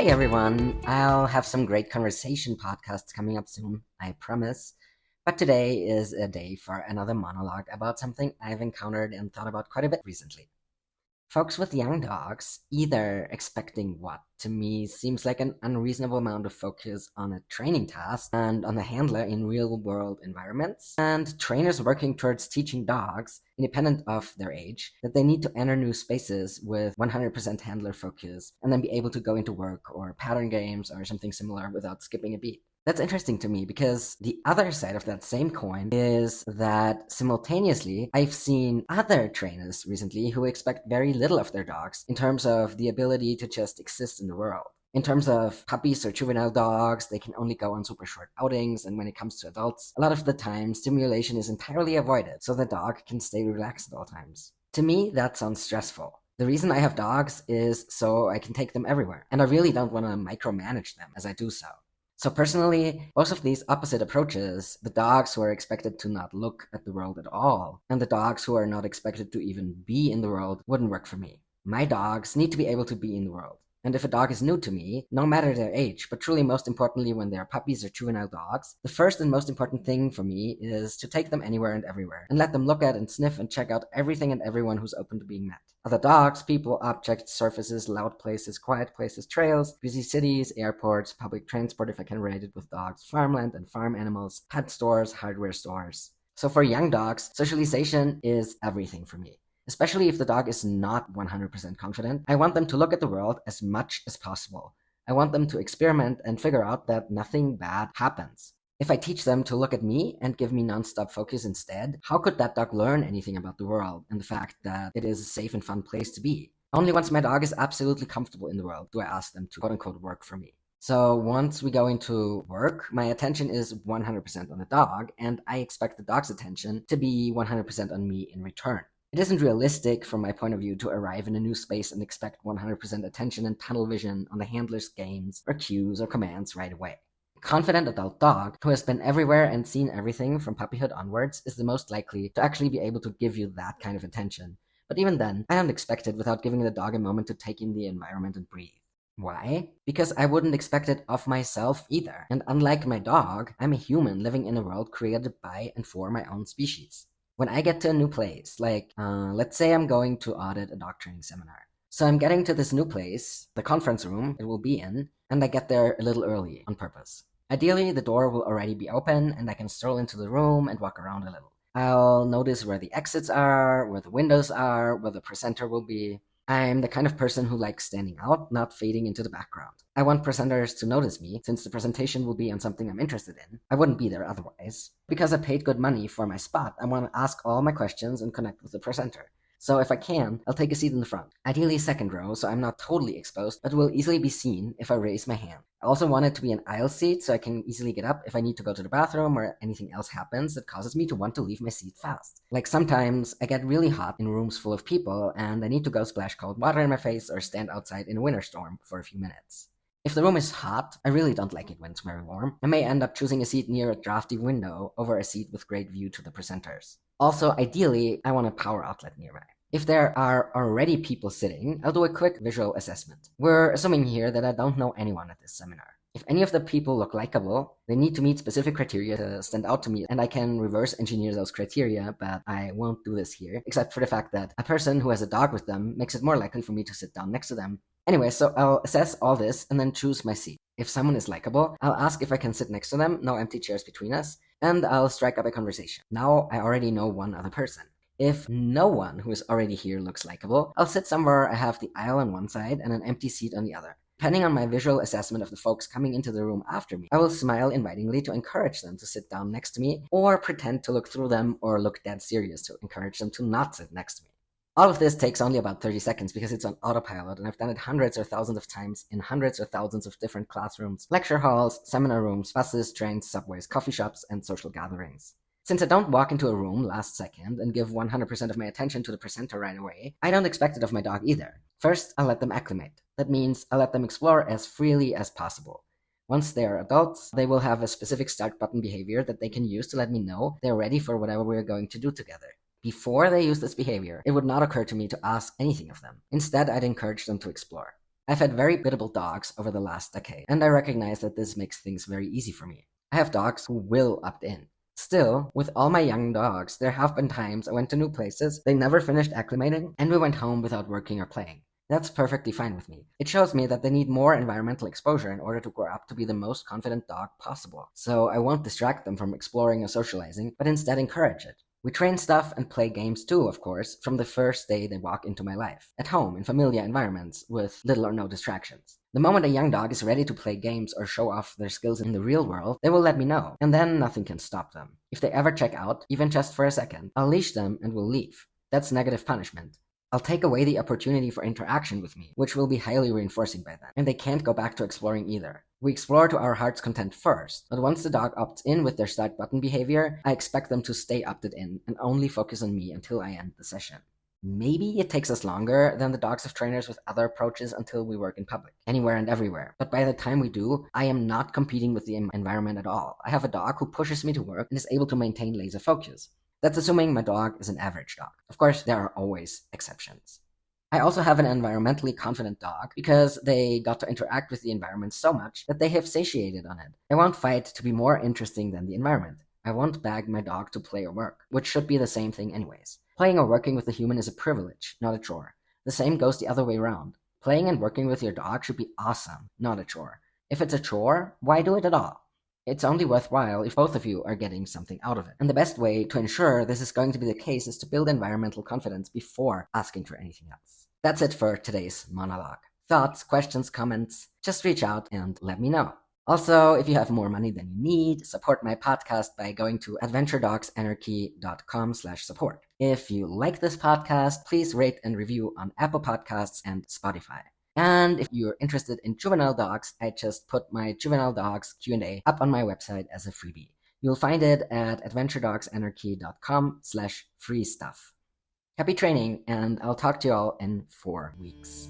Hey everyone, I'll have some great conversation podcasts coming up soon, I promise. But today is a day for another monologue about something I've encountered and thought about quite a bit recently. Folks with young dogs either expecting what to me seems like an unreasonable amount of focus on a training task and on the handler in real world environments, and trainers working towards teaching dogs, independent of their age, that they need to enter new spaces with 100% handler focus and then be able to go into work or pattern games or something similar without skipping a beat. That's interesting to me because the other side of that same coin is that simultaneously I've seen other trainers recently who expect very little of their dogs in terms of the ability to just exist in the world. In terms of puppies or juvenile dogs, they can only go on super short outings, and when it comes to adults, a lot of the time stimulation is entirely avoided so the dog can stay relaxed at all times. To me, that sounds stressful. The reason I have dogs is so I can take them everywhere, and I really don't want to micromanage them as I do so. So personally, both of these opposite approaches, the dogs who are expected to not look at the world at all, and the dogs who are not expected to even be in the world, wouldn't work for me. My dogs need to be able to be in the world. And if a dog is new to me, no matter their age, but truly most importantly when they are puppies or juvenile dogs, the first and most important thing for me is to take them anywhere and everywhere, and let them look at and sniff and check out everything and everyone who's open to being met. Other dogs, people, objects, surfaces, loud places, quiet places, trails, busy cities, airports, public transport if I can relate it with dogs, farmland and farm animals, pet stores, hardware stores. So for young dogs, socialization is everything for me. Especially if the dog is not 100% confident, I want them to look at the world as much as possible. I want them to experiment and figure out that nothing bad happens. If I teach them to look at me and give me non-stop focus instead, how could that dog learn anything about the world and the fact that it is a safe and fun place to be? Only once my dog is absolutely comfortable in the world do I ask them to quote-unquote work for me. So once we go into work, my attention is 100% on the dog, and I expect the dog's attention to be 100% on me in return. It isn't realistic from my point of view to arrive in a new space and expect 100% attention and tunnel vision on the handler's games or cues or commands right away. A confident adult dog who has been everywhere and seen everything from puppyhood onwards is the most likely to actually be able to give you that kind of attention. But even then, I don't expect it without giving the dog a moment to take in the environment and breathe. Why? Because I wouldn't expect it of myself either. And unlike my dog, I'm a human living in a world created by and for my own species. When I get to a new place, let's say I'm going to audit a dog training seminar. So I'm getting to this new place, the conference room it will be in, and I get there a little early on purpose. Ideally, the door will already be open and I can stroll into the room and walk around a little. I'll notice where the exits are, where the windows are, where the presenter will be. I'm the kind of person who likes standing out, not fading into the background. I want presenters to notice me, since the presentation will be on something I'm interested in. I wouldn't be there otherwise. Because I paid good money for my spot, I want to ask all my questions and connect with the presenter. So if I can, I'll take a seat in the front. Ideally second row, so I'm not totally exposed, but will easily be seen if I raise my hand. I also want it to be an aisle seat, so I can easily get up if I need to go to the bathroom or anything else happens that causes me to want to leave my seat fast. Like sometimes I get really hot in rooms full of people and I need to go splash cold water in my face or stand outside in a winter storm for a few minutes. If the room is hot, I really don't like it when it's very warm. I may end up choosing a seat near a drafty window over a seat with great view to the presenters. Also, ideally, I want a power outlet nearby. If there are already people sitting, I'll do a quick visual assessment. We're assuming here that I don't know anyone at this seminar. If any of the people look likable, they need to meet specific criteria to stand out to me, and I can reverse engineer those criteria, but I won't do this here, except for the fact that a person who has a dog with them makes it more likely for me to sit down next to them. Anyway, so I'll assess all this and then choose my seat. If someone is likable, I'll ask if I can sit next to them, no empty chairs between us, and I'll strike up a conversation. Now I already know one other person. If no one who is already here looks likable, I'll sit somewhere I have the aisle on one side and an empty seat on the other. Depending on my visual assessment of the folks coming into the room after me, I will smile invitingly to encourage them to sit down next to me, or pretend to look through them or look dead serious to encourage them to not sit next to me. All of this takes only about 30 seconds because it's on autopilot, and I've done it hundreds or thousands of times in hundreds or thousands of different classrooms, lecture halls, seminar rooms, buses, trains, subways, coffee shops, and social gatherings. Since I don't walk into a room last second and give 100% of my attention to the presenter right away, I don't expect it of my dog either. First, I'll let them acclimate. That means I'll let them explore as freely as possible. Once they are adults, they will have a specific start button behavior that they can use to let me know they're ready for whatever we're going to do together. Before they use this behavior, it would not occur to me to ask anything of them. Instead, I'd encourage them to explore. I've had very biddable dogs over the last decade, and I recognize that this makes things very easy for me. I have dogs who will opt in. Still, with all my young dogs, there have been times I went to new places, they never finished acclimating, and we went home without working or playing. That's perfectly fine with me. It shows me that they need more environmental exposure in order to grow up to be the most confident dog possible. So I won't distract them from exploring or socializing, but instead encourage it. We train stuff and play games too, of course, from the first day they walk into my life. At home, in familiar environments, with little or no distractions. The moment a young dog is ready to play games or show off their skills in the real world, they will let me know, and then nothing can stop them. If they ever check out, even just for a second, I'll leash them and will leave. That's negative punishment. I'll take away the opportunity for interaction with me, which will be highly reinforcing by then, and they can't go back to exploring either. We explore to our heart's content first, but once the dog opts in with their start button behavior, I expect them to stay opted in and only focus on me until I end the session. Maybe it takes us longer than the dogs of trainers with other approaches until we work in public, anywhere and everywhere. But by the time we do, I am not competing with the environment at all. I have a dog who pushes me to work and is able to maintain laser focus. That's assuming my dog is an average dog. Of course, there are always exceptions. I also have an environmentally confident dog because they got to interact with the environment so much that they have satiated on it. I won't fight to be more interesting than the environment. I won't beg my dog to play or work, which should be the same thing anyways. Playing or working with a human is a privilege, not a chore. The same goes the other way around. Playing and working with your dog should be awesome, not a chore. If it's a chore, why do it at all? It's only worthwhile if both of you are getting something out of it. And the best way to ensure this is going to be the case is to build environmental confidence before asking for anything else. That's it for today's monologue. Thoughts, questions, comments, just reach out and let me know. Also, if you have more money than you need, support my podcast by going to adventuredogsanarchy.com/support. If you like this podcast, please rate and review on Apple Podcasts and Spotify. And if you're interested in juvenile dogs, I just put my juvenile dogs Q&A up on my website as a freebie. You'll find it at adventuredogsanarchy.com/free stuff. Happy training, and I'll talk to you all in 4 weeks.